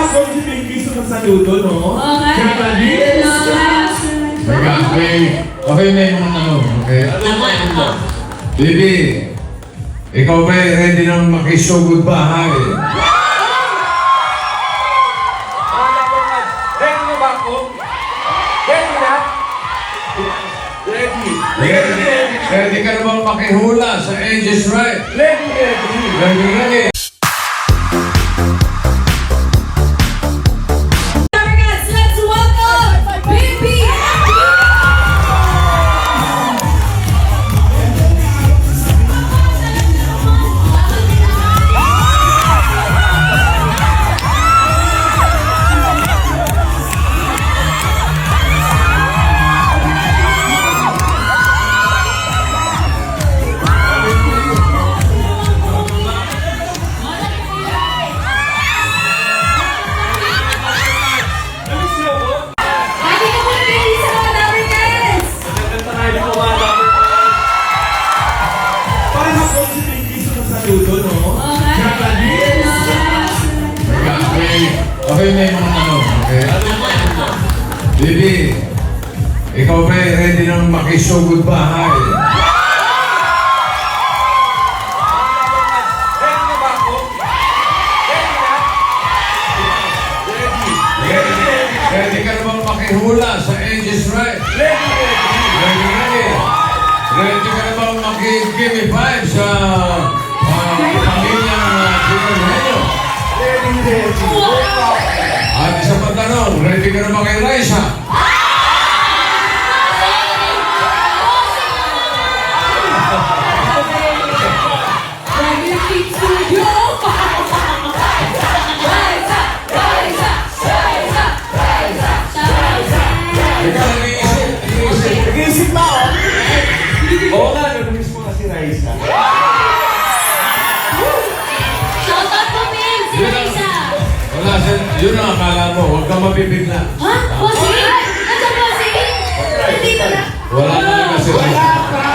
ako si Pinky sa saludo, no? Okay. Okay na yung mga tanong, okay? Bibi, ikaw ba ready nang makisugod bahay? Ready na ba ako? Ready na? Ready. Ready ka na bang makihula sa Aegis Right? Ready. Ready. Let's welcome Bibi Okay na yung mga tanong, okay? Bibi, ikaw ba ready nang makisugod bahay? Ready na ba ako? Ready na? Ready ka na bang makihula sa Aegis Right? Ready. Ready ka na bang makikimi five sa pamilyang Sinerhenyo? Ready. At isa pa tanong, ready ka na ba kay Raisa? Ikaw nag-iisip. Nag-iisip ba ako? Oo nga, nag-miss mo na si Raisa. Shoutout po, Pim! Si Raisa! Wala, yun ang akala mo, huwag kang mabibigla. Ha? Bossing? Nandiyan bossing? Nandito na? Wala na kasi. Wala pa!